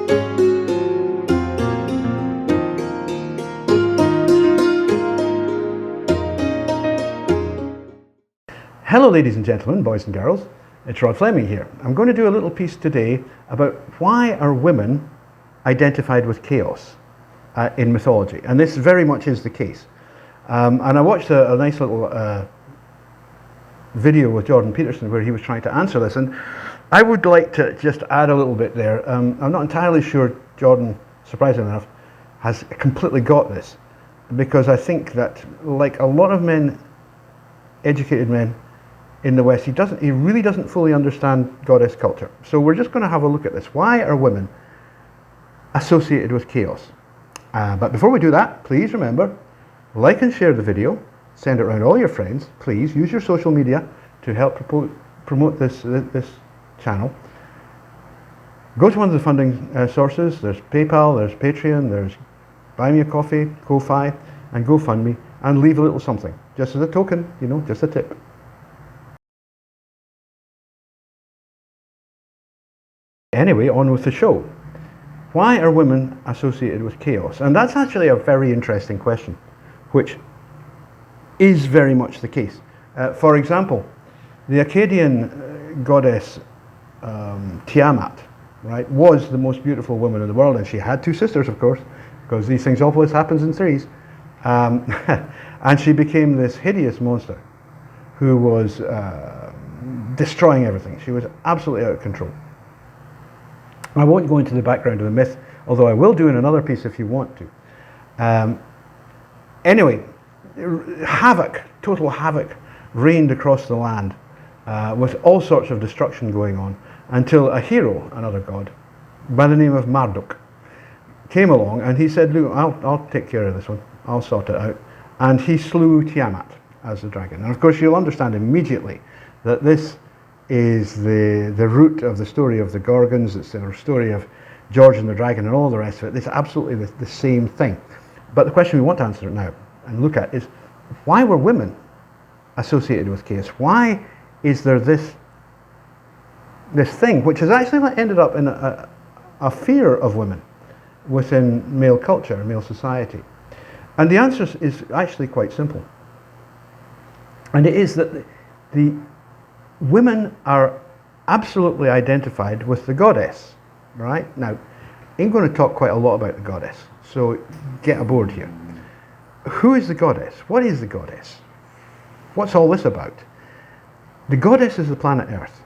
Hello ladies and gentlemen, boys and girls, it's Rod Fleming here. I'm going to do a little piece today about why are women identified with chaos in mythology, and this very much is the case. And I watched a nice little video with Jordan Peterson where he was trying to answer this, and I would like to just add a little bit there. I'm not entirely sure Jordan, surprisingly enough, has completely got this, because I think that, like a lot of men, educated men in the West, he really doesn't fully understand goddess culture. So we're just going to have a look at this. Why are women associated with chaos? But before we do that, please remember, like and share the video, send it around all your friends. Please use your social media to help promote this channel. Go to one of the funding sources. There's PayPal, there's Patreon, there's Buy Me a Coffee, Ko-Fi, and GoFundMe, and leave a little something, just as a token, you know, just a tip. Anyway, on with the show. Why are women associated with chaos? And that's actually a very interesting question, which is very much the case. For example, the Akkadian goddess Tiamat, right, was the most beautiful woman in the world, and she had two sisters, of course, because these things always happens in threes. And she became this hideous monster who was destroying everything. She was absolutely out of control. I won't go into the background of the myth, although I will do in another piece if you want to. Anyway, havoc, total havoc, reigned across the land with all sorts of destruction going on, until a hero, another god, by the name of Marduk, came along and he said, look, I'll take care of this one, I'll sort it out. And he slew Tiamat as the dragon. And of course you'll understand immediately that this is the root of the story of the Gorgons. It's the story of George and the Dragon and all the rest of it. It's absolutely the same thing. But the question we want to answer now and look at is, why were women associated with chaos? Why is there this thing which has actually ended up in a fear of women within male culture, male society? And the answer is actually quite simple. And it is that the women are absolutely identified with the goddess, right? Now, I'm going to talk quite a lot about the goddess, so get aboard here. Who is the goddess? What is the goddess? What's all this about? The goddess is the planet Earth,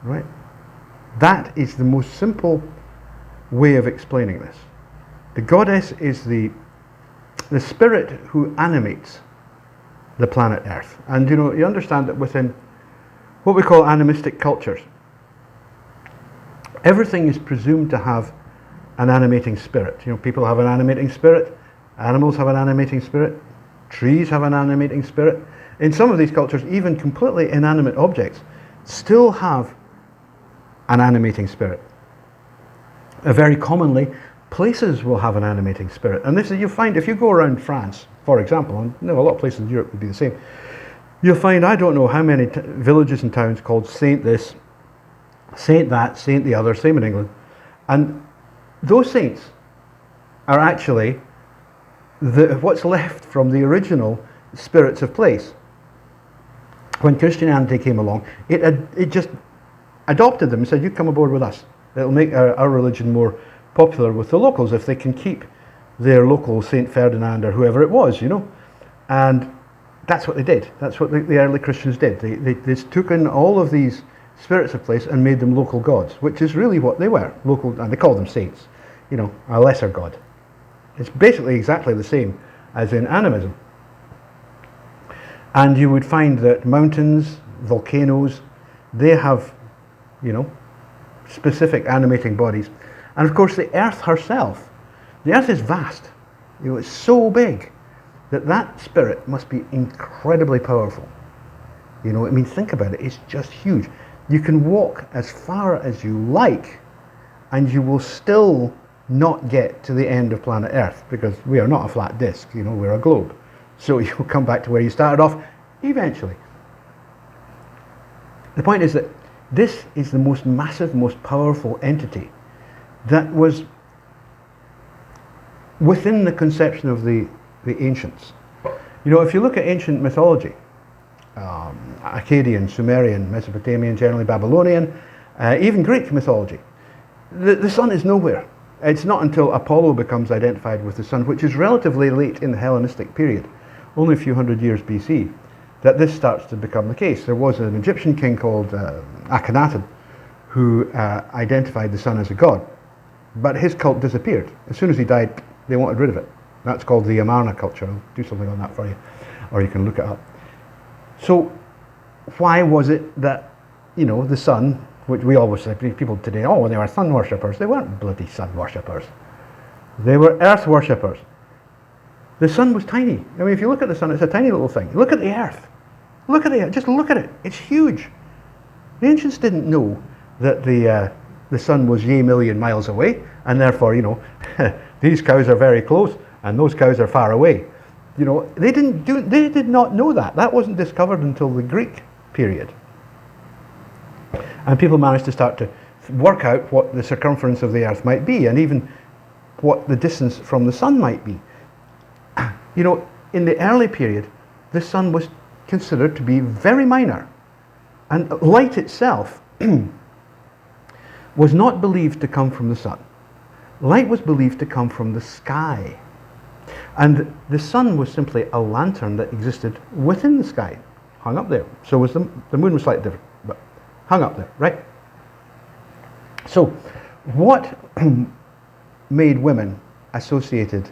right? That is the most simple way of explaining this. The goddess is the spirit who animates the planet Earth. And you know, you understand that within what we call animistic cultures, everything is presumed to have an animating spirit. You know, people have an animating spirit, animals have an animating spirit, trees have an animating spirit. In some of these cultures, even completely inanimate objects still have an animating spirit. Very commonly, places will have an animating spirit. And this is, you find, if you go around France, for example, and you know, a lot of places in Europe would be the same, you'll find, I don't know how many villages and towns called Saint this, Saint that, Saint the other, same in England. And those saints are actually what's left from the original spirits of place. When Christianity came along, it just adopted them and said, you come aboard with us. It'll make our religion more popular with the locals if they can keep their local Saint Ferdinand or whoever it was, you know. And that's what they did. That's what the early Christians did. They took in all of these spirits of place and made them local gods, which is really what they were, local, and they called them saints, you know, a lesser god. It's basically exactly the same as in animism. And you would find that mountains, volcanoes, they have, you know, specific animating bodies. And of course the earth herself, the earth is vast, you know, it's so big that spirit must be incredibly powerful. You know, I mean, think about it, it's just huge. You can walk as far as you like and you will still not get to the end of planet Earth, because we are not a flat disk, you know, we're a globe. So you'll come back to where you started off eventually. The point is that this is the most massive, most powerful entity that was within the conception of the ancients. You know, if you look at ancient mythology, Akkadian, Sumerian, Mesopotamian, generally Babylonian, even Greek mythology, the sun is nowhere. It's not until Apollo becomes identified with the sun, which is relatively late in the Hellenistic period, only a few hundred years BC, that this starts to become the case. There was an Egyptian king called Akhenaten who identified the sun as a god, but his cult disappeared. As soon as he died, they wanted rid of it. That's called the Amarna culture. I'll do something on that for you, or you can look it up. So why was it that, you know, the sun, which we always say, people today, oh, they were sun worshippers. They weren't bloody sun worshippers. They were earth worshippers. The sun was tiny. I mean, if you look at the sun, it's a tiny little thing. Look at the earth. Look at the earth. Just look at it. It's huge. The ancients didn't know that the sun was yea million miles away, and therefore, you know, these cows are very close, and those cows are far away. You know, they did not know that. That wasn't discovered until the Greek period. And people managed to start to work out what the circumference of the earth might be, and even what the distance from the sun might be. You know, in the early period, the sun was considered to be very minor, and light itself was not believed to come from the sun. Light was believed to come from the sky. And the sun was simply a lantern that existed within the sky, hung up there. So was the moon was slightly different, but hung up there, right? So what made women associated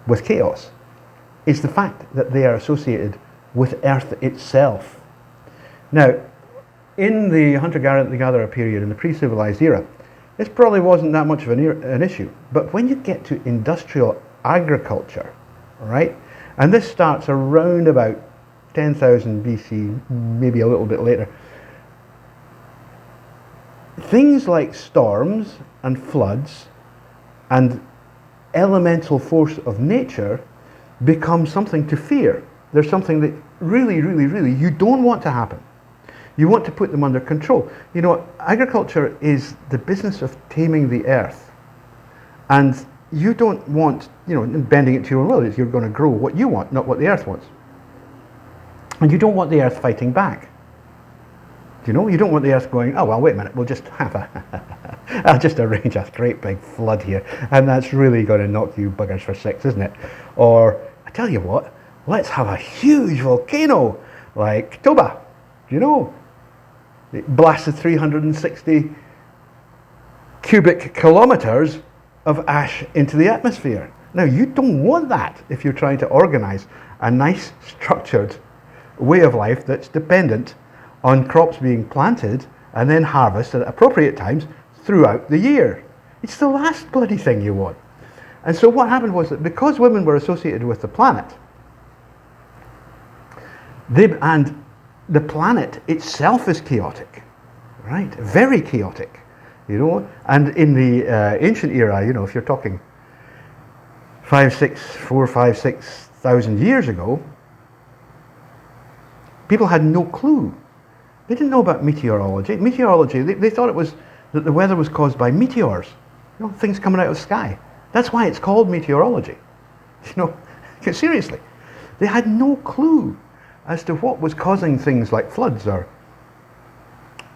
with chaos is the fact that they are associated with Earth itself. Now, in the hunter-gatherer period, in the pre-civilized era, this probably wasn't that much of an issue. But when you get to industrial agriculture, right, and this starts around about 10,000 BC, maybe a little bit later, things like storms and floods and elemental force of nature become something to fear. There's something that really, really, really you don't want to happen. You want to put them under control. You know, agriculture is the business of taming the earth. And you don't want, you know, bending it to your will. You're going to grow what you want, not what the earth wants. And you don't want the earth fighting back. You know, you don't want the earth going, oh, well, wait a minute, we'll just have I'll just arrange a great big flood here, and that's really going to knock you buggers for six, isn't it? Or, I tell you what, let's have a huge volcano, like Toba, you know. It blasted 360 cubic kilometers of ash into the atmosphere. Now, you don't want that if you're trying to organize a nice, structured way of life that's dependent on crops being planted and then harvested at appropriate times throughout the year. It's the last bloody thing you want. And so what happened was that because women were associated with the planet, and the planet itself is chaotic, right? Very chaotic, you know. And in the ancient era, you know, if you're talking 6,000 years ago, people had no clue. They didn't know about meteorology. They thought it was that the weather was caused by meteors, you know, things coming out of the sky. That's why it's called meteorology. You know, seriously, they had no clue as to what was causing things like floods or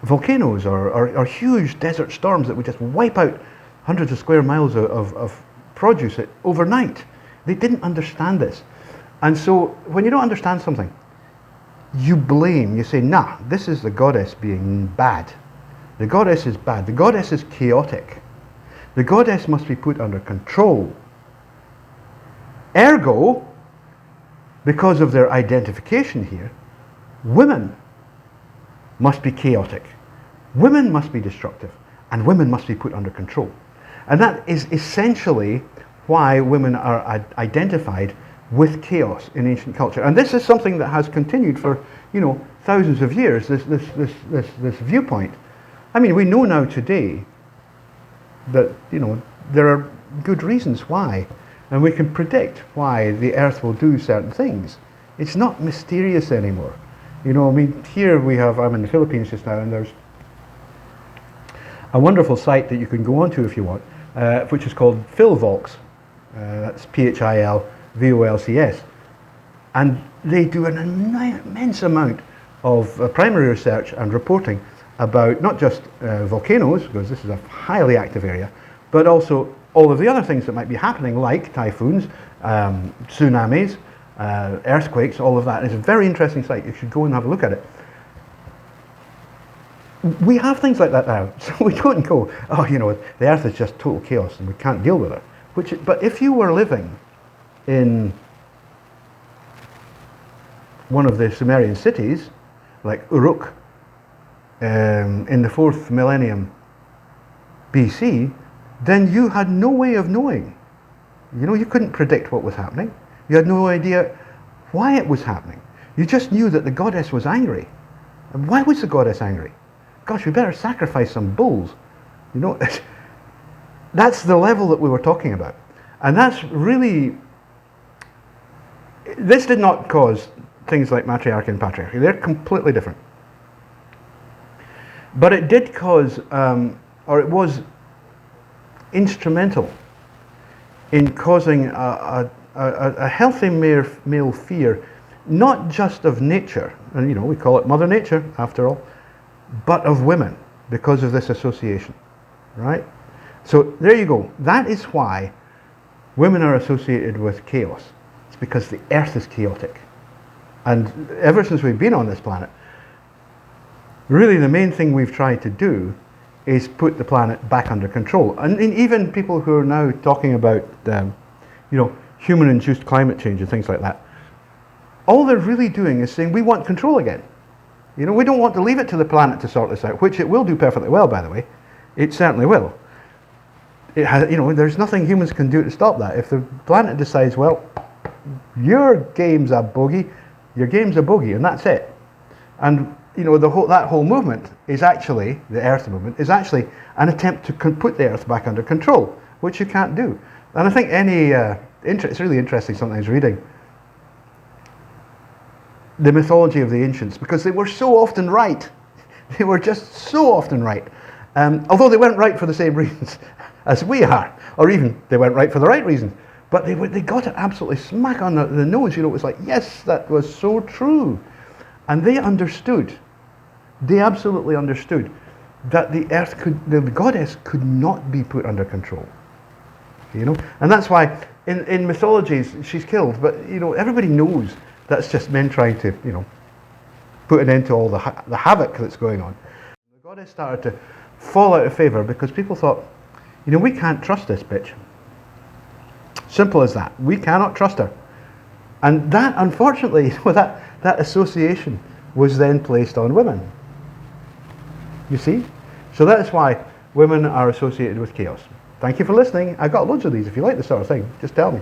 volcanoes or huge desert storms that would just wipe out hundreds of square miles of produce overnight. They didn't understand this. And so when you don't understand something, you blame, you say, nah, this is the goddess being bad. The goddess is bad. The goddess is chaotic. The goddess must be put under control. Ergo, because of their identification here, women must be chaotic. Women must be destructive. And women must be put under control. And that is essentially why women are identified with chaos in ancient culture. And this is something that has continued for, you know, thousands of years, this viewpoint. I mean, we know now today that, you know, there are good reasons why, and we can predict why the earth will do certain things. It's not mysterious anymore. You know, I mean, here we have, I'm in the Philippines just now, and there's a wonderful site that you can go onto if you want, which is called Philvolcs. That's Philvolcs. And they do an immense amount of primary research and reporting about not just volcanoes, because this is a highly active area, but also all of the other things that might be happening, like typhoons, tsunamis, earthquakes, all of that. It's a very interesting site. You should go and have a look at it. We have things like that now, so we don't go, oh, you know, the earth is just total chaos and we can't deal with it. But if you were living in one of the Sumerian cities, like Uruk, in the 4th millennium BC, then you had no way of knowing. You know, you couldn't predict what was happening. You had no idea why it was happening. You just knew that the goddess was angry. And why was the goddess angry? Gosh, we better sacrifice some bulls. You know, that's the level that we were talking about. And that's really, this did not cause things like matriarchy and patriarchy. They're completely different. But it did cause, or it was instrumental in causing a healthy male fear, not just of nature, and you know, we call it Mother Nature after all, but of women, because of this association, right? So there you go. That is why women are associated with chaos. It's because the earth is chaotic. And ever since we've been on this planet, really the main thing we've tried to do is put the planet back under control. And even people who are now talking about, you know, human-induced climate change and things like that, all they're really doing is saying we want control again. You know, we don't want to leave it to the planet to sort this out, which it will do perfectly well, by the way. It certainly will. It has, you know, there's nothing humans can do to stop that. If the planet decides, well, your game's a bogey, your game's a bogey, and that's it. And you know, that whole movement is actually, the Earth movement, is actually an attempt to put the Earth back under control, which you can't do. And I think it's really interesting sometimes reading the mythology of the ancients, because they were so often right. They were just so often right. Although they weren't right for the same reasons as we are, or even they weren't right for the right reasons. But they got it absolutely smack on the nose. You know, it was like, yes, that was so true. And they understood, they absolutely understood that the earth the goddess could not be put under control. You know, and that's why in mythologies she's killed, but you know, everybody knows that's just men trying to, you know, put an end to all the havoc that's going on. The goddess started to fall out of favour because people thought, you know, we can't trust this bitch. Simple as that. We cannot trust her. And that, unfortunately, that association was then placed on women. You see? So that's why women are associated with chaos. Thank you for listening. I've got loads of these. If you like this sort of thing, just tell me.